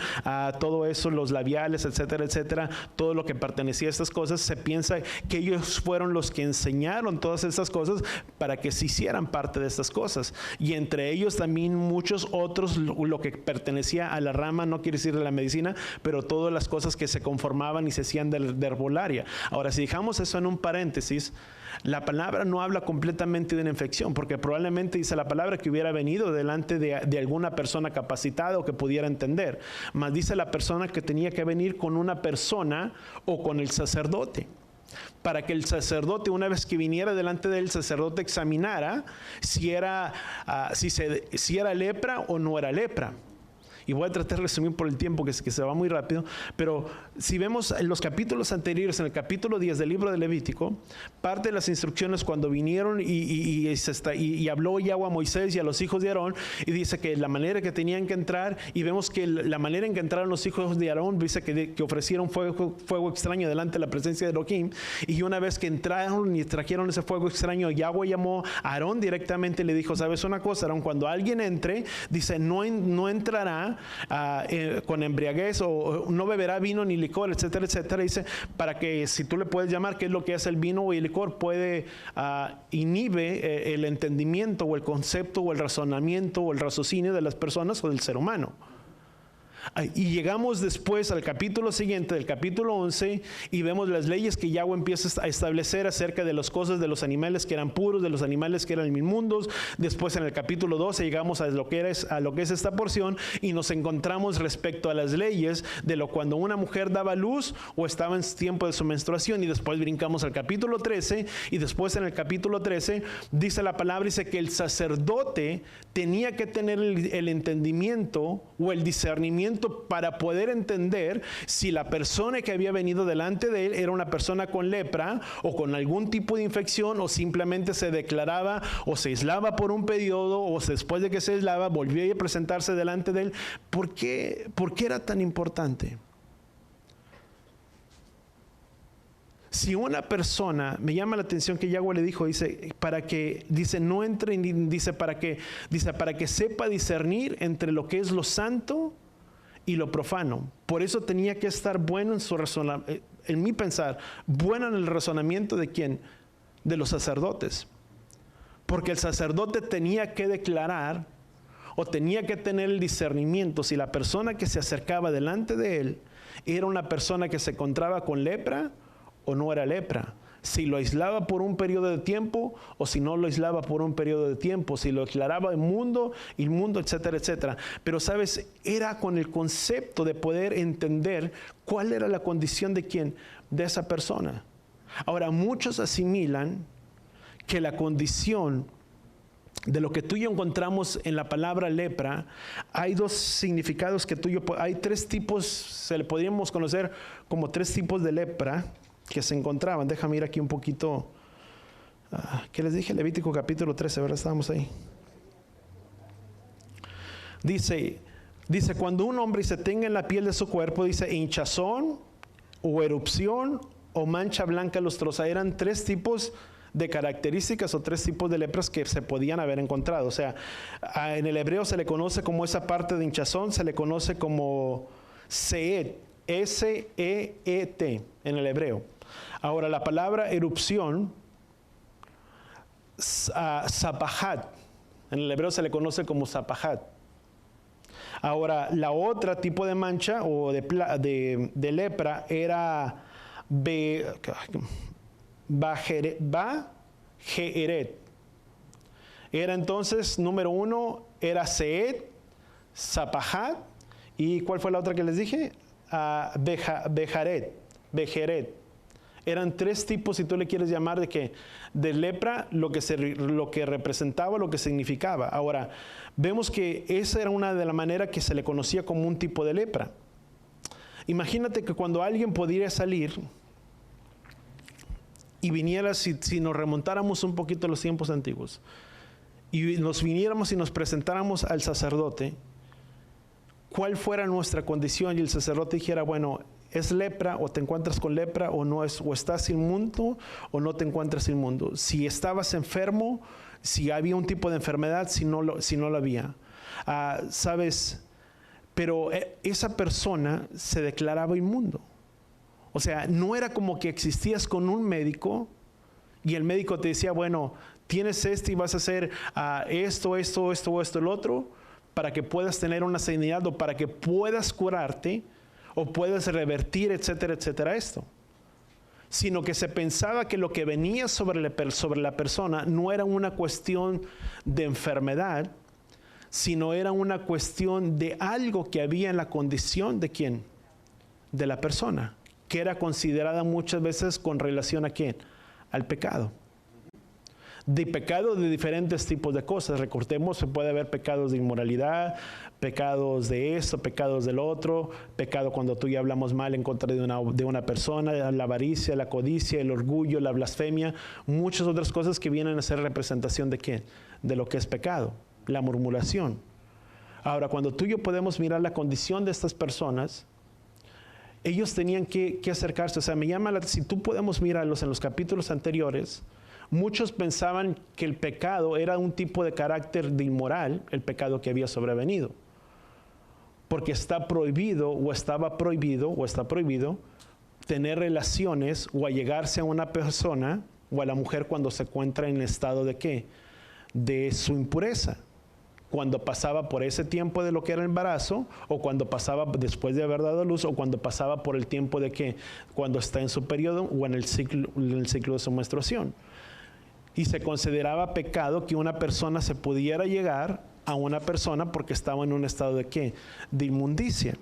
[SPEAKER 1] todo eso, los labiales, etcétera, etcétera, todo lo que pertenecía a estas cosas, se piensa que ellos fueron los que enseñaron todas estas cosas para que se hicieran parte de estas cosas. Y entre ellos también muchos otros, lo que pertenecía a la rama, no quiere decir de la medicina, pero todas las cosas que se conformaban y se hacían de herbolaria. Ahora, si dejamos eso en un paréntesis, la palabra no habla completamente de una infección, porque probablemente dice la palabra que hubiera venido delante de alguna persona capacitada o que pudiera entender, mas dice la persona que tenía que venir con una persona o con el sacerdote, para que el sacerdote, una vez que viniera delante del sacerdote, examinara si era lepra o no era lepra. Y voy a tratar de resumir por el tiempo que se va muy rápido, pero si vemos en los capítulos anteriores, en el capítulo 10 del libro de Levítico, parte de las instrucciones cuando vinieron y habló Yahweh a Moisés y a los hijos de Aarón, y dice que la manera que tenían que entrar, y vemos que la manera en que entraron los hijos de Aarón, dice que ofrecieron fuego extraño delante de la presencia de Elohim, y una vez que entraron y trajeron ese fuego extraño, Yahweh llamó a Aarón directamente y le dijo, ¿sabes una cosa, Aarón? Cuando alguien entre, dice, no entrará con embriaguez o no beberá vino ni licor, etcétera, etcétera. Dice, para que si tú le puedes llamar qué es lo que hace el vino y el licor, puede inhibe el entendimiento o el concepto o el razonamiento o el raciocinio de las personas o del ser humano. Y llegamos después al capítulo siguiente, del capítulo 11, y vemos las leyes que Yahweh empieza a establecer acerca de las cosas de los animales que eran puros, de los animales que eran inmundos. Después en el capítulo 12 llegamos a lo que es esta porción, y nos encontramos respecto a las leyes de lo cuando una mujer daba luz o estaba en tiempo de su menstruación. Y después brincamos al capítulo 13, y después en el capítulo 13 dice la palabra, dice que el sacerdote tenía que tener el entendimiento o el discernimiento para poder entender si la persona que había venido delante de él era una persona con lepra o con algún tipo de infección, o simplemente se declaraba o se aislaba por un periodo, o después de que se aislaba volvía a presentarse delante de él. ¿Por qué era tan importante? Si una persona, me llama la atención que Yahweh le dijo, dice, no entre, para que sepa discernir entre lo que es lo santo y lo profano. Por eso tenía que estar bueno en su razonamiento, en mi pensar, bueno en el razonamiento de quién, de los sacerdotes. Porque el sacerdote tenía que declarar o tenía que tener el discernimiento si la persona que se acercaba delante de él era una persona que se encontraba con lepra o no era lepra, si lo aislaba por un periodo de tiempo o si no lo aislaba por un periodo de tiempo, si lo declaraba inmundo, etcétera, etcétera. Pero sabes, era con el concepto de poder entender cuál era la condición de quién, de esa persona. Ahora, muchos asimilan que la condición de lo que tú y yo encontramos en la palabra lepra, hay dos significados que tú y yo, hay tres tipos, se le podríamos conocer como tres tipos de lepra que se encontraban. Déjame ir aquí un poquito, ¿qué les dije? Levítico capítulo 13, ¿verdad? Estábamos ahí. Dice, cuando un hombre se tenga en la piel de su cuerpo, dice, hinchazón o erupción o mancha blanca lustrosa. Eran tres tipos de características o tres tipos de lepras que se podían haber encontrado. O sea, en el hebreo se le conoce como esa parte de hinchazón, se le conoce como seet, S-E-E-T en el hebreo. Ahora, la palabra erupción, zapahat, en el hebreo se le conoce como zapahat. Ahora, la otra tipo de mancha o de lepra era Bajeret. Era entonces, número uno, era Seet, Zapahat, y ¿cuál fue la otra que les dije? Bejeret. Eran tres tipos, si tú le quieres llamar, de lepra, lo que representaba, lo que significaba. Ahora, vemos que esa era una de las maneras que se le conocía como un tipo de lepra. Imagínate que cuando alguien pudiera salir y viniera, si nos remontáramos un poquito a los tiempos antiguos, y nos viniéramos y nos presentáramos al sacerdote, cuál fuera nuestra condición, y el sacerdote dijera, bueno, ¿es lepra o te encuentras con lepra o no es, o estás inmundo o no te encuentras inmundo? Si estabas enfermo, si había un tipo de enfermedad, si no lo había. ¿Sabes? Pero esa persona se declaraba inmundo. O sea, no era como que existías con un médico y el médico te decía, bueno, tienes esto y vas a hacer esto, el otro, para que puedas tener una sanidad o para que puedas curarte o puedas revertir, etcétera, etcétera, esto. Sino que se pensaba que lo que venía sobre la persona no era una cuestión de enfermedad, sino era una cuestión de algo que había en la condición de ¿quién? De la persona, que era considerada muchas veces con relación a ¿quién? Al pecado. De pecado de diferentes tipos de cosas. Recordemos, se puede haber pecados de inmoralidad, pecados de esto, pecados del otro, pecado cuando tú y yo hablamos mal en contra de una persona, la avaricia, la codicia, el orgullo, la blasfemia, muchas otras cosas que vienen a ser representación de ¿qué? De lo que es pecado, la murmuración. Ahora, cuando tú y yo podemos mirar la condición de estas personas, ellos tenían que acercarse. O sea, si tú podemos mirarlos en los capítulos anteriores, muchos pensaban que el pecado era un tipo de carácter de inmoral, el pecado que había sobrevenido. Porque está prohibido o está prohibido tener relaciones o allegarse a una persona o a la mujer cuando se encuentra en estado de ¿qué? De su impureza. Cuando pasaba por ese tiempo de lo que era el embarazo, o cuando pasaba después de haber dado a luz, o cuando pasaba por el tiempo de ¿qué? Cuando está en su periodo o en el ciclo de su menstruación. Y se consideraba pecado que una persona se pudiera llegar a una persona porque estaba en un estado de ¿qué? De inmundicia.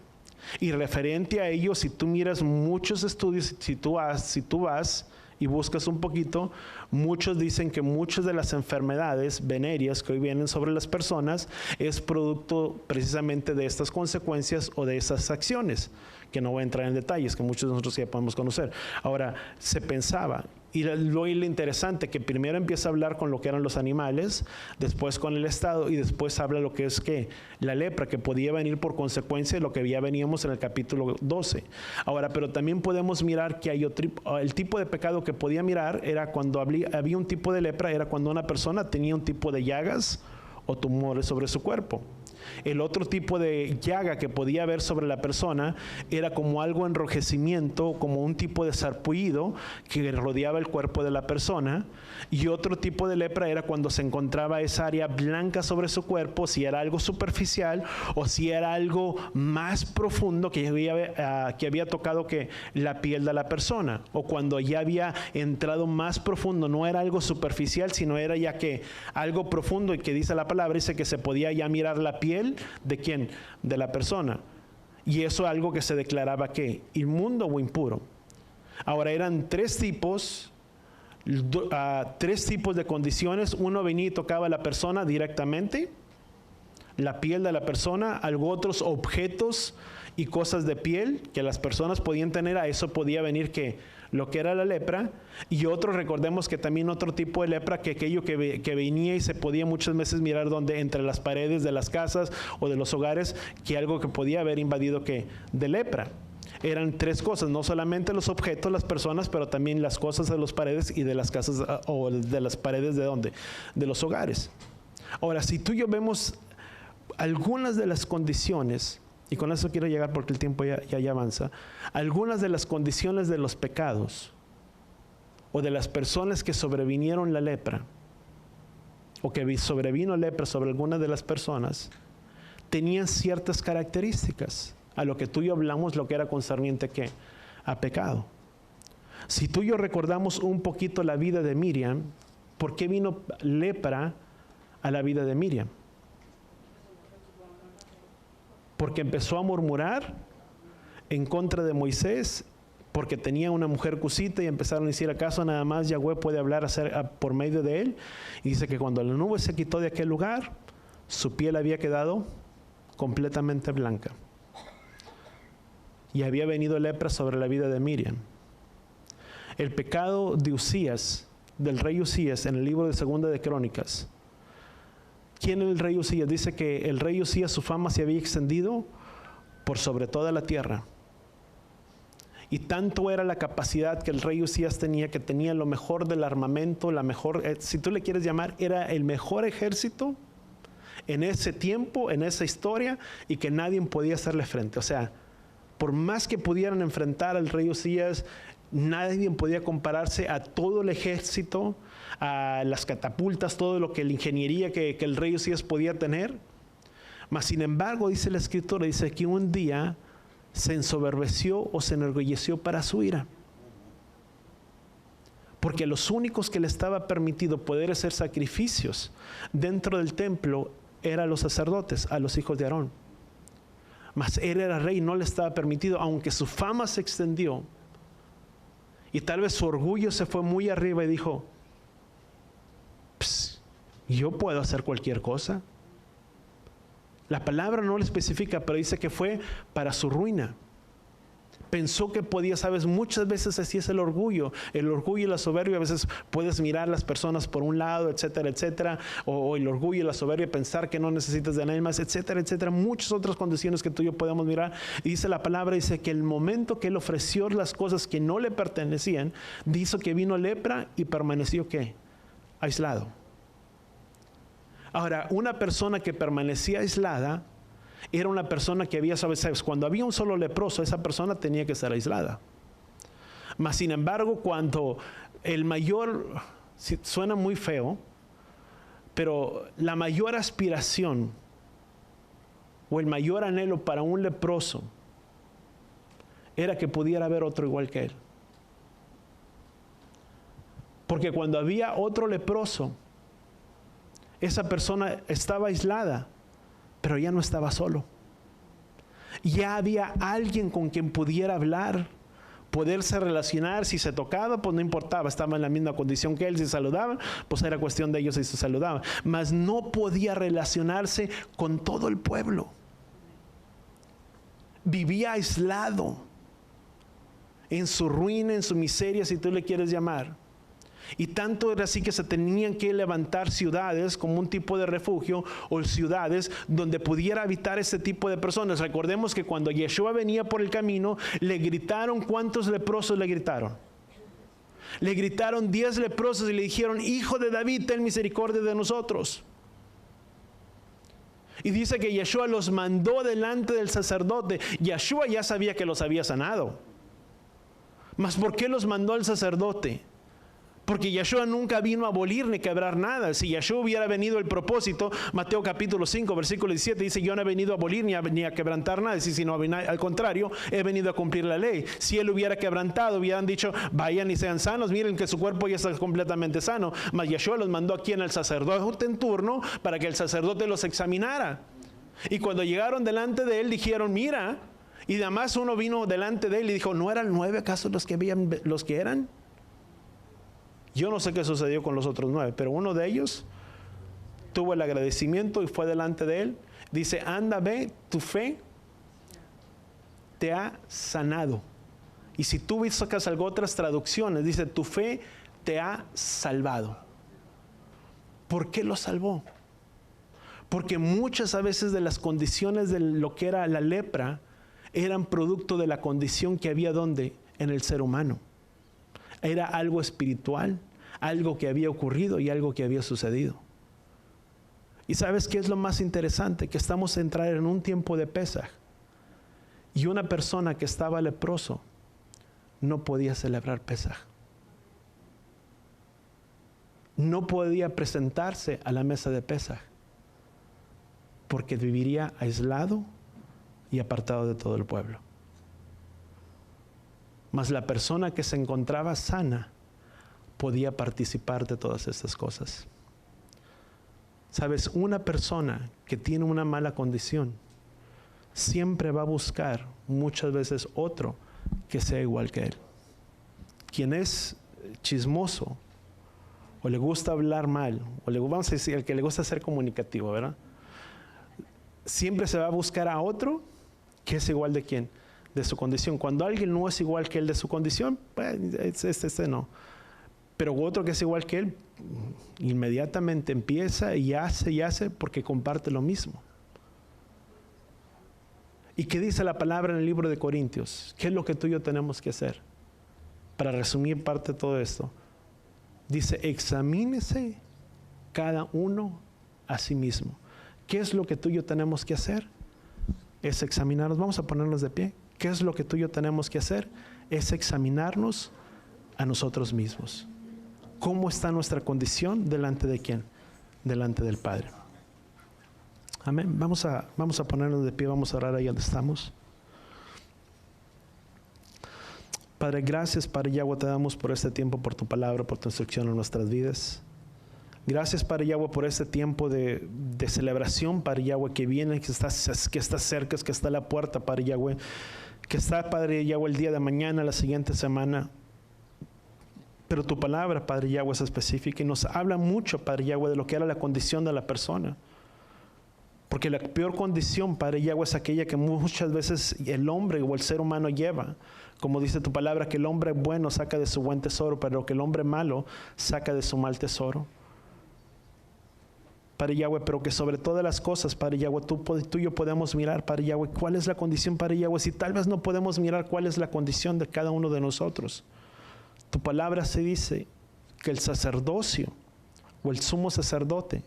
[SPEAKER 1] Y referente a ello, si tú miras muchos estudios, si tú vas y buscas un poquito, muchos dicen que muchas de las enfermedades venéreas que hoy vienen sobre las personas es producto precisamente de estas consecuencias o de esas acciones, que no voy a entrar en detalles, que muchos de nosotros ya podemos conocer. Ahora, se pensaba Y lo interesante que primero empieza a hablar con lo que eran los animales, después con el Estado y después habla lo que es que la lepra, que podía venir por consecuencia de lo que ya veníamos en el capítulo 12. Ahora, pero también podemos mirar que hay el tipo de pecado que podía mirar era cuando había un tipo de lepra, era cuando una persona tenía un tipo de llagas o tumores sobre su cuerpo. El otro tipo de llaga que podía haber sobre la persona era como algo enrojecimiento, como un tipo de sarpullido que rodeaba el cuerpo de la persona. Y otro tipo de lepra era cuando se encontraba esa área blanca sobre su cuerpo, si era algo superficial o si era algo más profundo que había tocado que la piel de la persona, o cuando ya había entrado más profundo, no era algo superficial, sino era ya que algo profundo, y que dice la palabra, dice que se podía ya mirar la piel de quién, de la persona, y eso es algo que se declaraba que inmundo o impuro. Ahora eran tres tipos de condiciones. Uno venía y tocaba a la persona directamente, la piel de la persona, algo otros objetos y cosas de piel que las personas podían tener. A eso podía venir que lo que era la lepra. Y otro, recordemos que también otro tipo de lepra, que aquello que venía y se podía muchas veces mirar donde entre las paredes de las casas o de los hogares, que algo que podía haber invadido que de lepra. Eran tres cosas, no solamente los objetos, las personas, pero también las cosas de las paredes y de las casas, o de las paredes de ¿dónde? De los hogares. Ahora, si tú y yo vemos algunas de las condiciones, y con eso quiero llegar porque el tiempo ya avanza, algunas de las condiciones de los pecados, o de las personas que sobrevinieron la lepra, o que sobrevino lepra sobre algunas de las personas, tenían ciertas características. A lo que tú y yo hablamos, lo que era concerniente ¿qué? A pecado. Si tú y yo recordamos un poquito la vida de Miriam, ¿por qué vino lepra a la vida de Miriam? Porque empezó a murmurar en contra de Moisés, porque tenía una mujer cusita, y empezaron a decir, ¿acaso nada más Yahweh puede hablar por medio de él? Y dice que cuando la nube se quitó de aquel lugar, su piel había quedado completamente blanca. Y había venido lepra sobre la vida de Miriam. El pecado de Usías, del rey Usías, en el libro de Segunda de Crónicas. ¿Quién es el rey Usías? Dice que el rey Usías, su fama se había extendido por sobre toda la tierra. Y tanto era la capacidad que el rey Usías tenía, que tenía lo mejor del armamento, la mejor, si tú le quieres llamar, era el mejor ejército en ese tiempo, en esa historia, y que nadie podía hacerle frente. O sea, por más que pudieran enfrentar al rey Usías, nadie podía compararse a todo el ejército, a las catapultas, todo lo que la ingeniería que el rey Usías podía tener. Mas sin embargo, dice la escritura, dice que un día se ensoberbeció o se enorgulleció para su ira. Porque los únicos que le estaba permitido poder hacer sacrificios dentro del templo eran los sacerdotes, a los hijos de Aarón. Mas él era rey, no le estaba permitido, aunque su fama se extendió. Y tal vez su orgullo se fue muy arriba y dijo, yo puedo hacer cualquier cosa. La palabra no lo especifica, pero dice que fue para su ruina. Pensó que podía, sabes, muchas veces así es el orgullo. El orgullo y la soberbia, a veces puedes mirar a las personas por un lado, etcétera, etcétera. O el orgullo y la soberbia, pensar que no necesitas de nadie más, etcétera, etcétera. Muchas otras condiciones que tú y yo podemos mirar. Y dice la palabra, dice que el momento que él ofreció las cosas que no le pertenecían, dice que vino lepra y permaneció, ¿qué? Aislado. Ahora, una persona que permanecía aislada era una persona que había, sabes, cuando había un solo leproso, esa persona tenía que estar aislada. Mas sin embargo, cuando el mayor, suena muy feo, pero la mayor aspiración o el mayor anhelo para un leproso era que pudiera haber otro igual que él. Porque cuando había otro leproso, esa persona estaba aislada, pero ya no estaba solo. Ya había alguien con quien pudiera hablar, poderse relacionar. Si se tocaba, pues no importaba, estaba en la misma condición que él. Si saludaban, pues era cuestión de ellos si se saludaban. Mas no podía relacionarse con todo el pueblo. Vivía aislado, en su ruina, en su miseria, si tú le quieres llamar. Y tanto era así que se tenían que levantar ciudades como un tipo de refugio, o ciudades donde pudiera habitar ese tipo de personas. Recordemos que cuando Yeshua venía por el camino, le gritaron, ¿cuántos leprosos le gritaron? Le gritaron 10 leprosos y le dijeron, Hijo de David, ten misericordia de nosotros. Y dice que Yeshua los mandó delante del sacerdote. Yeshua ya sabía que los había sanado. ¿Mas por qué los mandó al sacerdote? Porque Yeshua nunca vino a abolir ni quebrar nada. Si Yeshua hubiera venido el propósito, Mateo capítulo 5, versículo 17 dice, yo no he venido a abolir ni a quebrantar nada, sino al contrario, he venido a cumplir la ley. Si él hubiera quebrantado, hubieran dicho, vayan y sean sanos, miren que su cuerpo ya está completamente sano. Mas Yeshua los mandó aquí en el sacerdote en turno para que el sacerdote los examinara. Y cuando llegaron delante de él, dijeron, mira, y además uno vino delante de él y dijo, ¿no eran 9 acaso los que eran? Yo no sé qué sucedió con los otros 9, pero uno de ellos tuvo el agradecimiento y fue delante de él. Dice, anda, ve, tu fe te ha sanado. Y si tú sacas algo otras traducciones, dice, tu fe te ha salvado. ¿Por qué lo salvó? Porque muchas a veces de las condiciones de lo que era la lepra eran producto de la condición que había donde en el ser humano. Era algo espiritual, algo que había ocurrido y algo que había sucedido. ¿Y sabes qué es lo más interesante? Que estamos a entrar en un tiempo de Pesaj. Y una persona que estaba leproso no podía celebrar Pesaj. No podía presentarse a la mesa de Pesaj. Porque viviría aislado y apartado de todo el pueblo. Mas la persona que se encontraba sana podía participar de todas estas cosas. Sabes, una persona que tiene una mala condición siempre va a buscar muchas veces otro que sea igual que él. Quien es chismoso o le gusta hablar mal, o vamos a decir, el que le gusta ser comunicativo, ¿verdad? Siempre se va a buscar a otro que es igual de quién, de su condición. Cuando alguien no es igual que él de su condición, pues este no. Pero otro que es igual que él, inmediatamente empieza y hace porque comparte lo mismo. ¿Y qué dice la palabra en el libro de Corintios? ¿Qué es lo que tú y yo tenemos que hacer? Para resumir parte de todo esto. Dice, examínese cada uno a sí mismo. ¿Qué es lo que tú y yo tenemos que hacer? Es examinarnos. Vamos a ponernos de pie. ¿Qué es lo que tú y yo tenemos que hacer? Es examinarnos a nosotros mismos. ¿Cómo está nuestra condición? ¿Delante de quién? Delante del Padre. Amén. Vamos a ponernos de pie, vamos a orar ahí donde estamos. Padre, gracias, Padre Yahweh, te damos por este tiempo, por tu palabra, por tu instrucción en nuestras vidas. Gracias, Padre Yahweh, por este tiempo de celebración, Padre Yahweh, que viene, que está cerca, que está a la puerta, Padre Yahweh, que está, Padre Yahweh, el día de mañana, la siguiente semana. Pero tu palabra, Padre Yahweh, es específica y nos habla mucho, Padre Yahweh, de lo que era la condición de la persona. Porque la peor condición, Padre Yahweh, es aquella que muchas veces el hombre o el ser humano lleva. Como dice tu palabra, que el hombre bueno saca de su buen tesoro, pero que el hombre malo saca de su mal tesoro. Padre Yahweh, pero que sobre todas las cosas, Padre Yahweh, tú y yo podemos mirar, Padre Yahweh, cuál es la condición, Padre Yahweh, si tal vez no podemos mirar cuál es la condición de cada uno de nosotros. Tu palabra se dice que el sacerdocio o el sumo sacerdote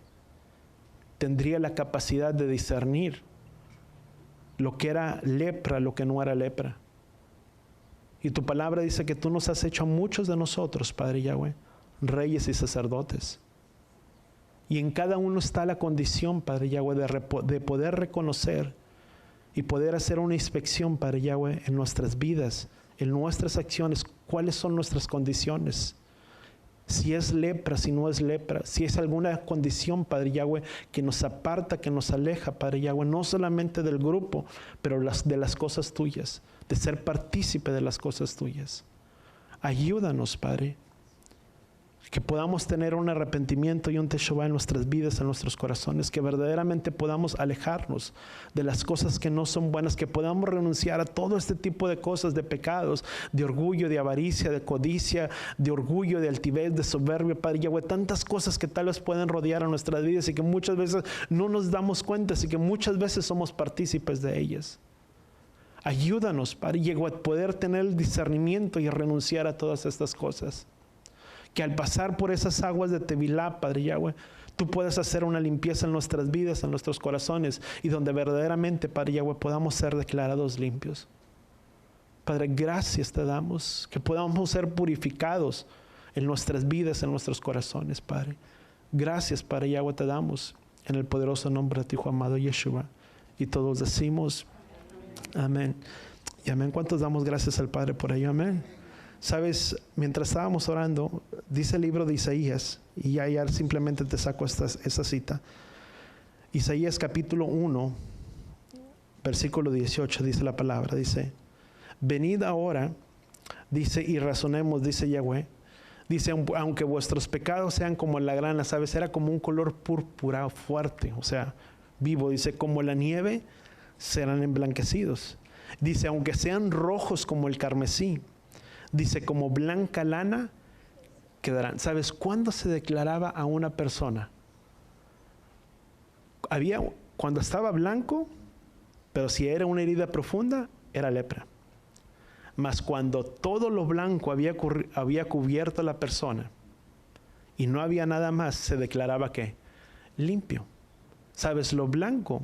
[SPEAKER 1] tendría la capacidad de discernir lo que era lepra, lo que no era lepra. Y tu palabra dice que tú nos has hecho a muchos de nosotros, Padre Yahweh, reyes y sacerdotes. Y en cada uno está la condición, Padre Yahweh, de poder reconocer y poder hacer una inspección, Padre Yahweh, en nuestras vidas, en nuestras acciones, cuáles son nuestras condiciones. Si es lepra, si no es lepra, si es alguna condición, Padre Yahweh, que nos aparta, que nos aleja, Padre Yahweh, no solamente del grupo, pero de las cosas tuyas, de ser partícipe de las cosas tuyas. Ayúdanos, Padre. Que podamos tener un arrepentimiento y un teshuvah en nuestras vidas, en nuestros corazones, que verdaderamente podamos alejarnos de las cosas que no son buenas, que podamos renunciar a todo este tipo de cosas, de pecados, de orgullo, de avaricia, de codicia, de orgullo, de altivez, de soberbia, Padre Yahweh, tantas cosas que tal vez pueden rodear a nuestras vidas y que muchas veces no nos damos cuenta y que muchas veces somos partícipes de ellas. Ayúdanos, Padre Yahweh, a poder tener el discernimiento y renunciar a todas estas cosas. Que al pasar por esas aguas de Tevilá, Padre Yahweh, tú puedas hacer una limpieza en nuestras vidas, en nuestros corazones, y donde verdaderamente, Padre Yahweh, podamos ser declarados limpios. Padre, gracias te damos, que podamos ser purificados en nuestras vidas, en nuestros corazones, Padre. Gracias, Padre Yahweh, te damos, en el poderoso nombre de tu Hijo amado Yeshua. Y todos decimos, amén. Y amén. ¿Cuántos damos gracias al Padre por ello? Amén. Sabes, mientras estábamos orando, dice el libro de Isaías, y ya simplemente te saco esa cita. Isaías capítulo 1, versículo 18, dice la palabra, dice, venid ahora, dice, y razonemos, dice Yahweh, dice, aunque vuestros pecados sean como la grana, sabes, era como un color púrpura fuerte, o sea, vivo, dice, como la nieve, serán emblanquecidos. Dice, aunque sean rojos como el carmesí, dice, como blanca lana quedarán. ¿Sabes cuándo se declaraba a una persona? Cuando estaba blanco, pero si era una herida profunda, era lepra. Mas cuando todo lo blanco había cubierto a la persona y no había nada más, se declaraba ¿qué? Limpio. ¿Sabes? Lo blanco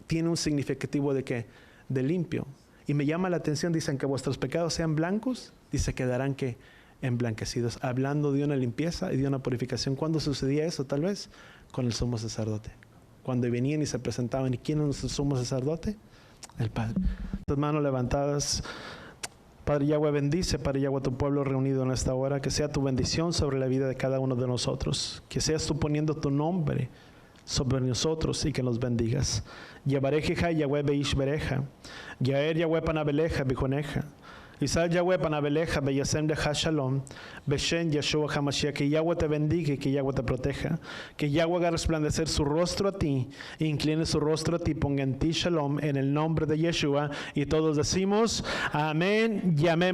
[SPEAKER 1] tiene un significativo de ¿qué? De limpio. Y me llama la atención, dicen que vuestros pecados sean blancos, dice quedarán que emblanquecidos, hablando de una limpieza y de una purificación. ¿Cuándo sucedía eso? Tal vez con el sumo sacerdote. Cuando venían y se presentaban. ¿Y quién es el sumo sacerdote? El Padre. Tus manos levantadas. Padre Yahweh, bendice, Padre Yahweh, tu pueblo reunido en esta hora. Que sea tu bendición sobre la vida de cada uno de nosotros. Que seas tú poniendo tu nombre sobre nosotros y que nos bendigas. Yabarejeja Yahweh beish bereja. Yaer Yahweh panabeleja bijoneja. Isal Yahweh panabeleja beyasem de Shalom. Beshen Yeshua HaMashiach. Que Yahweh te bendiga y que Yahweh te proteja. Que Yahweh haga resplandecer su rostro a ti, incline su rostro a ti, ponga en ti Shalom, en el nombre de Yeshua. Y todos decimos amén y amén.